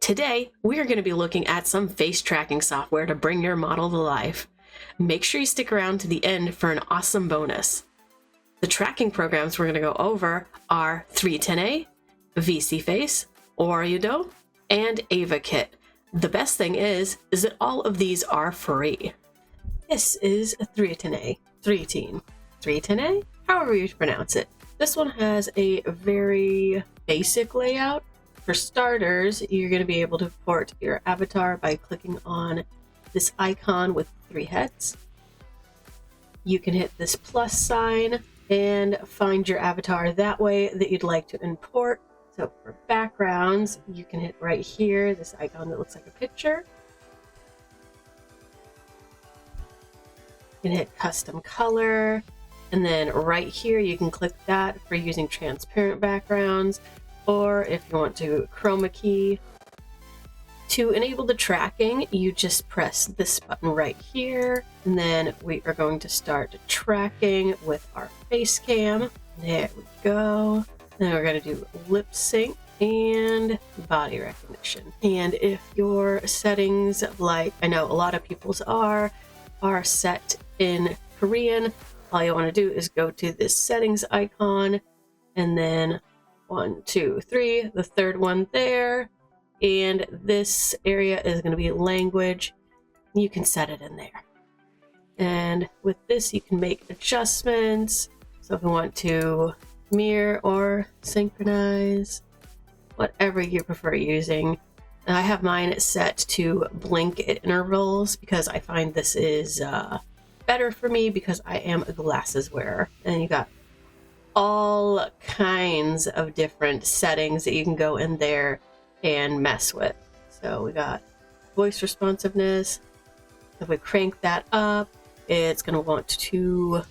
Today, we are going to be looking at some face tracking software to bring your model to life. Make sure you stick around to the end for an awesome bonus. The tracking programs we're going to go over are 310A, VCFace, WarioDo, and AvaKit. The best thing is that all of these are free. This is a 310A, 310A, however you pronounce it. This one has a very basic layout. For starters, you're going to be able to port your avatar by clicking on this icon with 3 heads. You can hit this plus sign and find your avatar that way that you'd like to import. So for backgrounds, you can hit right here, this icon that looks like a picture. You can hit custom color, and then right here you can click that for using transparent backgrounds, or if you want to chroma key. To enable the tracking, you just press this button right here, and then we are going to start tracking with our face cam. There we go. Then we're going to do lip sync and body recognition. And if your settings, like I know a lot of people's are set in Korean, all you want to do is go to this settings icon, and then 1, 2, 3, the third one there. And this area is going to be language. You can set it in there. And with this, you can make adjustments. So if you want to mirror or synchronize, whatever you prefer using. I have mine set to blink at intervals because I find this is better for me because I am a glasses wearer. And you got all kinds of different settings that you can go in there and mess with. So we got voice responsiveness. If we crank that up, it's going to want to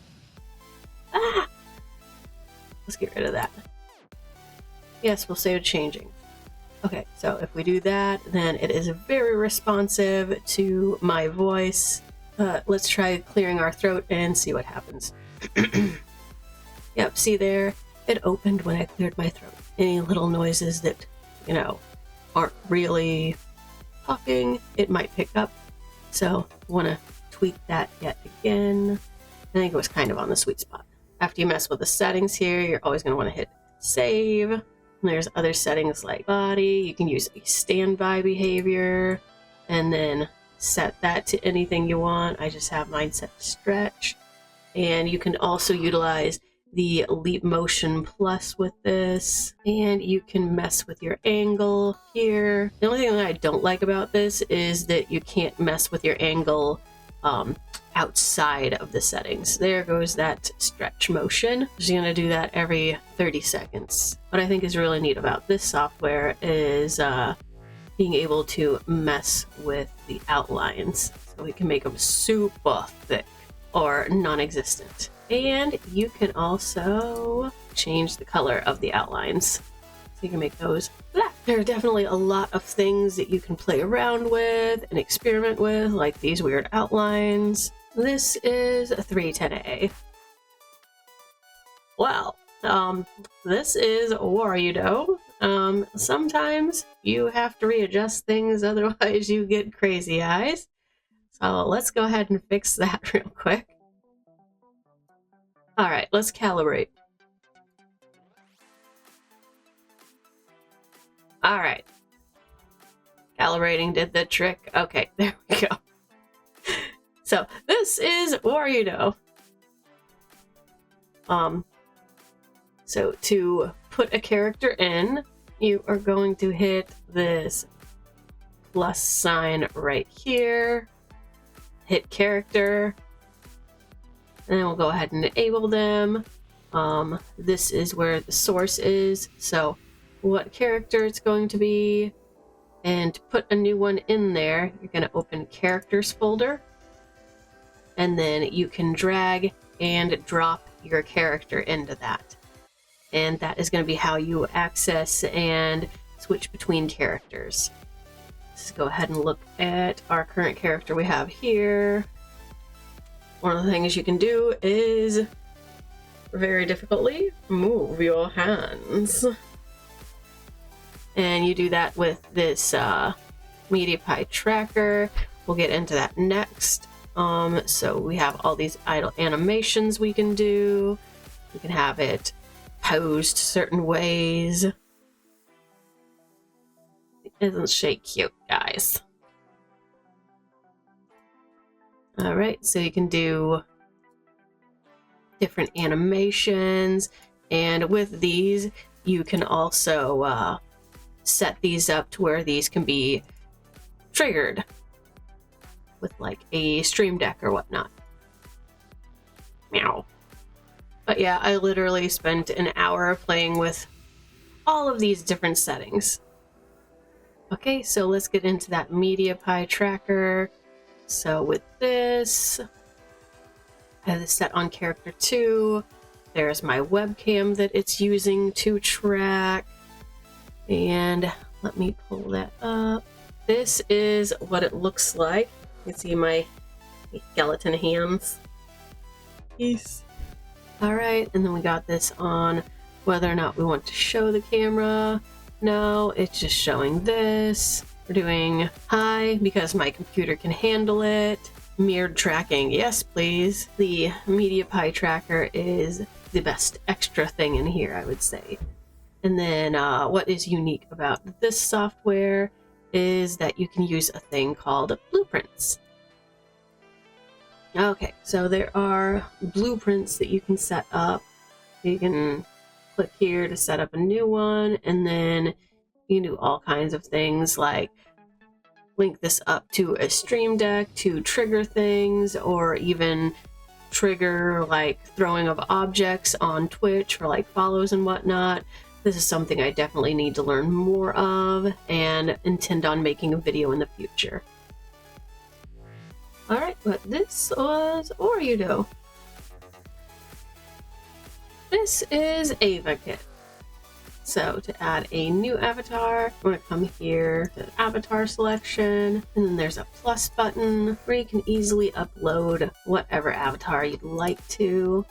let's get rid of that. Yes, we'll save changing. Okay, so if we do that, then it is very responsive to my voice. Let's try clearing our throat and see what happens. Yep, see there? It opened when I cleared my throat. Any little noises that, aren't really talking, it might pick up. So want to tweak that yet again. I think it was kind of on the sweet spot. After you mess with the settings here, you're always going to want to hit save. And there's other settings like body. You can use a standby behavior and then set that to anything you want. I just have mine set to stretch. And you can also utilize the Leap Motion Plus with this, and you can mess with your angle here. The only thing that I don't like about this is that you can't mess with your angle outside of the settings. There goes that stretch motion. Just gonna do that every 30 seconds. What I think is really neat about this software is being able to mess with the outlines. So we can make them super thick or non-existent. And you can also change the color of the outlines. So you can make those black. There are definitely a lot of things that you can play around with and experiment with, like these weird outlines. This is a 310A. Well, this is WarioDo. Sometimes you have to readjust things, otherwise you get crazy eyes. So let's go ahead and fix that real quick. All right, let's calibrate. All right. Calibrating did the trick. Okay, there we go. So this is WarioDo. So to put a character in, you are going to hit this plus sign right here. Hit character. And then we'll go ahead and enable them. This is where the source is. So what character it's going to be. And to put a new one in there, you're going to open characters folder. And then you can drag and drop your character into that. And that is going to be how you access and switch between characters. Let's go ahead and look at our current character we have here. One of the things you can do is very difficultly move your hands. And you do that with this MediaPi tracker. We'll get into that next. So we have all these idle animations we can do. We can have it posed certain ways. Isn't she cute, guys? All right, so you can do different animations, and with these you can also set these up to where these can be triggered with like a stream deck or whatnot. Meow. But yeah, I literally spent an hour playing with all of these different settings. Okay, so let's get into that MediaPi tracker. So with this, I have this set on character 2. There's my webcam that it's using to track. And let me pull that up. This is what it looks like. You can see my skeleton hands. Peace. Alright, and then we got this on whether or not we want to show the camera. No, it's just showing this. We're doing high because my computer can handle it. Mirrored tracking, yes please. The MediaPi tracker is the best extra thing in here, I would say. And then what is unique about this software is that you can use a thing called blueprints. Okay, so there are blueprints that you can set up. You can click here to set up a new one, and then you can do all kinds of things like link this up to a stream deck to trigger things, or even trigger like throwing of objects on Twitch for like follows and whatnot. This is something I definitely need to learn more of and intend on making a video in the future. Alright, but this was Oreo. This is AvaKit. So to add a new avatar, we're going to come here to avatar selection, and then there's a plus button where you can easily upload whatever avatar you'd like to.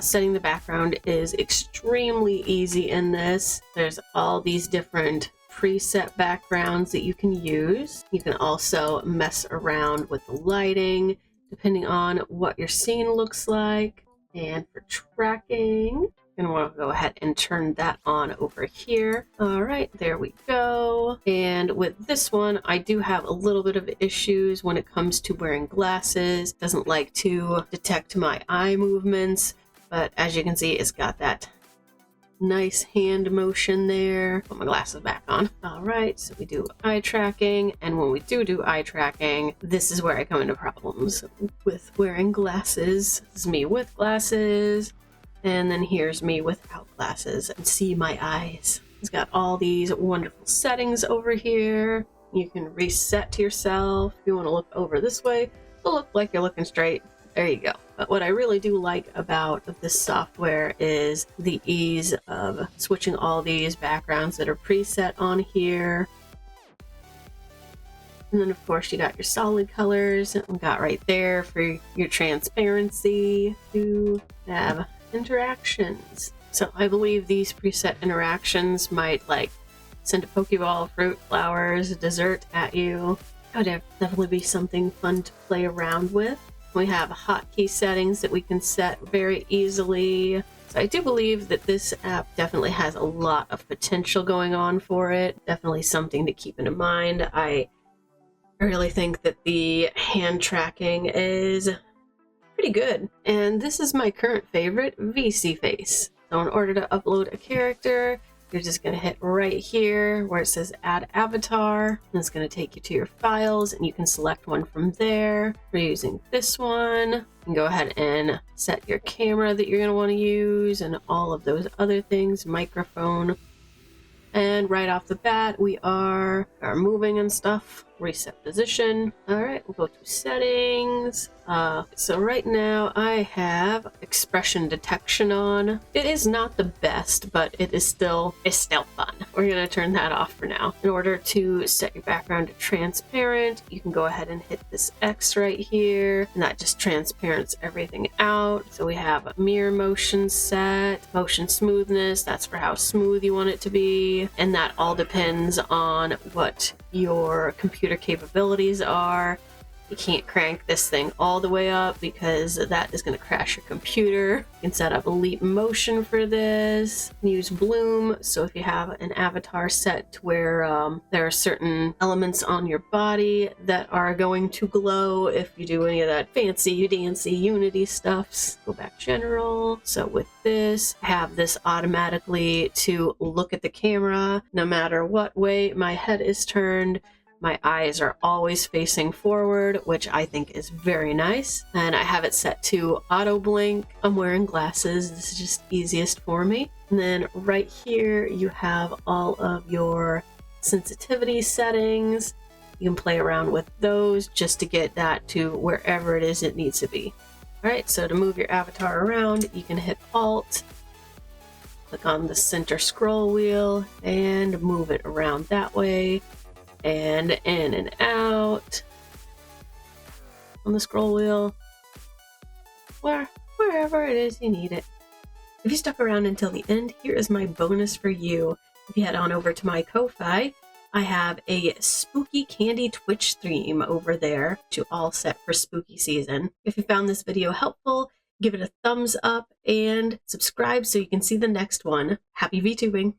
Setting the background is extremely easy in this. There's all these different preset backgrounds that you can use. You can also mess around with the lighting depending on what your scene looks like. And for tracking, you're gonna want to go ahead and turn that on over here. All right, there we go. And with this one, I do have a little bit of issues when it comes to wearing glasses. It doesn't like to detect my eye movements, but as you can see, it's got that nice hand motion there. Put my glasses back on. All right, so we do eye tracking, and when we do eye tracking, this is where I come into problems with wearing glasses. This is me with glasses, and then here's me without glasses, and see my eyes. It's got all these wonderful settings over here. You can reset to yourself. If you want to look over this way, it'll look like you're looking straight. There you go. But what I really do like about this software is the ease of switching all these backgrounds that are preset on here. And then of course you got your solid colors that we got right there for your transparency to have interactions. So I believe these preset interactions might like send a Pokeball, fruit, flowers, dessert at you. That would definitely be something fun to play around with. We have hotkey settings that we can set very easily. So I do believe that this app definitely has a lot of potential going on for it. Definitely something to keep in mind. I really think that the hand tracking is pretty good. And this is my current favorite, VC Face. So in order to upload a character, you're just going to hit right here where it says add avatar, and it's going to take you to your files, and you can select one from there. We're using this one. You can go ahead and set your camera that you're going to want to use and all of those other things, microphone. And right off the bat, we are moving and stuff. reset position. All right, we'll go to settings. So right now I have expression detection on. It is not the best, but it's still fun. We're gonna turn that off for now. In order to set your background to transparent, you can go ahead and hit this X right here, and that just transparents everything out. So we have mirror motion set, motion smoothness, that's for how smooth you want it to be, and that all depends on what your computer capabilities are. You can't crank this thing all the way up because that is going to crash your computer. You can set up a leap motion for this. Use bloom. So if you have an avatar set to where there are certain elements on your body that are going to glow if you do any of that fancy dancy Unity stuffs. Go back general. So with this, have this automatically to look at the camera no matter what way my head is turned. My eyes are always facing forward, which I think is very nice. And I have it set to auto blink. I'm wearing glasses. This is just easiest for me. And then right here, you have all of your sensitivity settings. You can play around with those just to get that to wherever it is it needs to be. All right, so to move your avatar around, you can hit Alt, click on the center scroll wheel, and move it around that way. And in and out on the scroll wheel, wherever it is you need it. If you stuck around until the end, here is my bonus for you. If you head on over to my Ko-Fi, I have a spooky candy Twitch stream over there, to all set for spooky season. If you found this video helpful, give it a thumbs up and subscribe so you can see the next one. Happy VTubing!